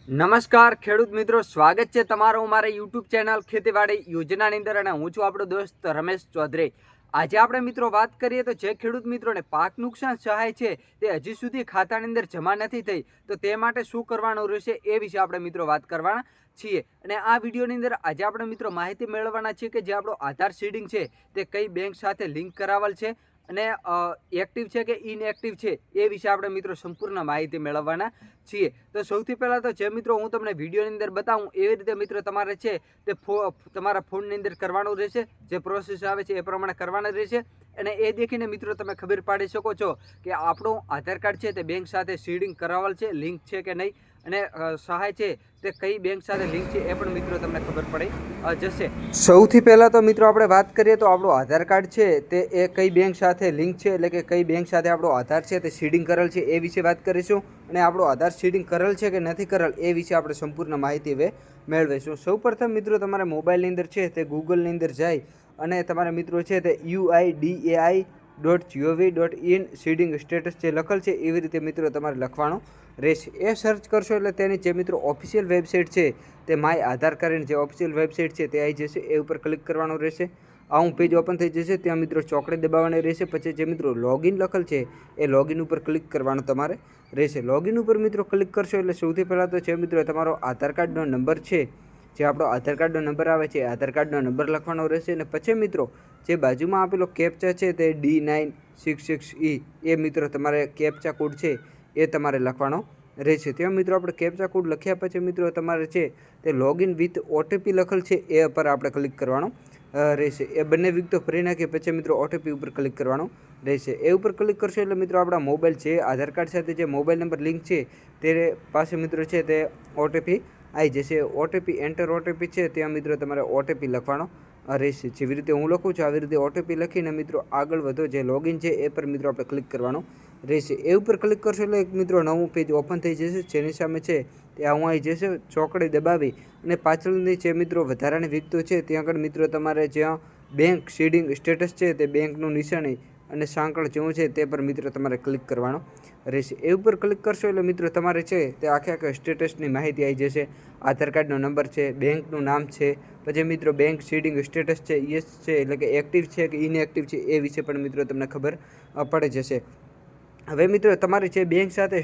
નમસ્કાર ખેડૂત મિત્રો, સ્વાગત છે તમારું અમારા યુટ્યુબ ચેનલ ખેતીવાડી યોજનાની અંદર અને હું છું આપણો દોસ્ત રમેશ ચૌધરી। આજે આપણે મિત્રો વાત કરીએ તો જે ખેડૂત મિત્રોને પાક નુકસાન સહાય છે તે હજી સુધી ખાતાની અંદર જમા નથી થઈ તો તે માટે શું કરવાનું રહેશે એ વિશે આપણે મિત્રો વાત કરવાના છીએ। અને આ વિડીયોની અંદર આજે આપણે મિત્રો માહિતી મેળવવાના છીએ કે જે આપણો આધાર સીડિંગ છે તે કઈ બેંક સાથે લિંક કરાવેલ છે અને એક્ટિવ છે કે ઇનએક્ટિવ છે એ વિશે આપણે મિત્રો સંપૂર્ણ માહિતી મેળવવાના છીએ। તો સૌથી પહેલાં તો જે મિત્રો હું તમને વિડીયોની અંદર બતાવું એવી રીતે મિત્રો તમારે છે તે તમારા ફોનની અંદર કરવાનું રહેશે, જે પ્રોસેસ આવે છે એ પ્રમાણે કરવાના રહેશે। અને એ દેખીને મિત્રો તમે ખબર પાડી શકો છો કે આપણું આધાર કાર્ડ છે તે બેંક સાથે સીડિંગ કરાવેલ છે, લિંક છે કે નહીં, અને સહાય છે તે કઈ બેંક સાથે લિંક છે એ પણ મિત્રો તમને ખબર પડી જશે। સૌથી પહેલાં તો મિત્રો આપણે વાત કરીએ તો આપણું આધાર કાર્ડ છે તે એ કઈ બેંક સાથે લિંક છે, એટલે કે કઈ બેંક સાથે આપણો આધાર છે તે સીડિંગ કરેલ છે એ વિશે વાત કરીશું। અને આપણો આધાર સીડિંગ કરેલ છે કે નથી કરેલ એ વિશે આપણે સંપૂર્ણ માહિતી હવે મેળવીશું। સૌપ્રથમ મિત્રો તમારે મોબાઈલની અંદર છે તે ગૂગલની અંદર જાય અને તમારા મિત્રો છે તે UIDAI.gov.in સીડિંગ સ્ટેટસ જે લખેલ છે એવી રીતે મિત્રો તમારે લખવાનું રહેશે। એ સર્ચ કરશો એટલે તેની જે મિત્રો ઓફિશિયલ વેબસાઇટ છે તે માય આધાર કાર્ડની જે ઓફિશિયલ વેબસાઇટ છે તે આવી જશે, એ ઉપર ક્લિક કરવાનું રહેશે। આવું પેજ ઓપન થઈ જશે, ત્યાં મિત્રો ચોકડી દબાવવાની રહેશે। પછી જે મિત્રો લોગિન લખેલ છે એ લોગિન ઉપર ક્લિક કરવાનું તમારે રહેશે। લોગિન ઉપર મિત્રો ક્લિક કરશો એટલે સૌથી પહેલાં તો છે મિત્રો તમારો આધાર કાર્ડનો નંબર છે, જે આપણો આધાર કાર્ડનો નંબર આવે છે આધાર કાર્ડનો નંબર લખવાનો રહેશે। અને પછી મિત્રો જે બાજુમાં આપેલો કેપ્ચા છે તે D966E એ મિત્રો તમારે કેપ્ચા કોડ છે એ તમારે લખવાનો રહેશે। ત્યાં મિત્રો આપણે કેપ્ચા કોડ લખ્યા પછી મિત્રો તમારે છે તે લોગિન વિથ OTP લખેલ છે એ પર આપણે ક્લિક કરવાનું રહેશે। એ બંને વિગતો ભરી નાખી પછી મિત્રો OTP ઉપર ક્લિક કરવાનું રહેશે। એ ઉપર ક્લિક કરશો એટલે મિત્રો આપણા મોબાઈલ છે આધાર કાર્ડ સાથે જે મોબાઈલ નંબર લિંક છે તે પાસે મિત્રો છે તે OTP આવી જશે। OTP એન્ટર OTP છે ત્યાં મિત્રો તમારે OTP લખવાનો રહેશે। જેવી રીતે હું લખું છું આવી રીતે OTP લખીને મિત્રો આગળ વધો, જે લોગિન છે એ પર મિત્રો આપણે ક્લિક કરવાનું રહેશે। એ ઉપર ક્લિક કરશો એટલે મિત્રો નવું પેજ ઓપન થઈ જશે, જેની સામે છે તે આવું આવી જશે। ચોકડી દબાવી અને પાછળની જે મિત્રો વધારાની વિગતો છે ત્યાં આગળ મિત્રો તમારે જ્યાં બેંક સીડિંગ સ્ટેટસ છે તે બેંકનું નિશાની અને સાંકળ જેવું છે તે પર મિત્રો તમારે ક્લિક કરવાનું રહેશે। એ ઉપર ક્લિક કરશો એટલે મિત્રો તમારે છે તે આખા સ્ટેટસની માહિતી આવી જશે। આધાર કાર્ડનો નંબર છે, બેંકનું નામ છે, પછી મિત્રો બેંક સીડિંગ સ્ટેટસ છે યસ છે એટલે કે એક્ટિવ છે કે ઇનએક્ટિવ છે એ વિશે પણ મિત્રો તમને ખબર પડી જશે। હવે મિત્રો તમારે જે બેંક સાથે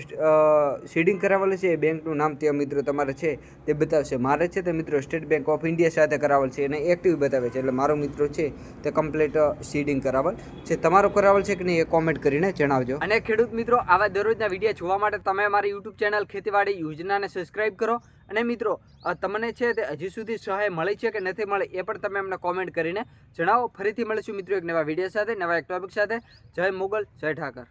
સીડિંગ કરાવેલ છે એ બેંકનું નામ ત્યાં મિત્રો તમારે છે તે બતાવશે। મારે છે તે મિત્રો સ્ટેટ બેંક ઓફ ઇન્ડિયા સાથે કરાવેલ છે અને એક્ટિવ બતાવે છે, એટલે મારો મિત્રો છે તે કમ્પ્લીટ સીડિંગ કરાવેલ છે। તમારો કરાવેલ છે કે નહીં એ કોમેન્ટ કરીને જણાવજો। અને ખેડૂત મિત્રો આવા દરરોજના વિડીયો જોવા માટે તમે અમારી યુટ્યુબ ચેનલ ખેતીવાડી યોજનાને સબસ્ક્રાઈબ કરો। અને મિત્રો તમને છે તે હજી સુધી સહાય મળી છે કે નથી મળી એ પણ તમે અમને કોમેન્ટ કરીને જણાવો। ફરીથી મળીશું મિત્રો એક નવા વિડીયો સાથે, નવા એક ટોપિક સાથે। જય મુગલ, જય ઠાકર।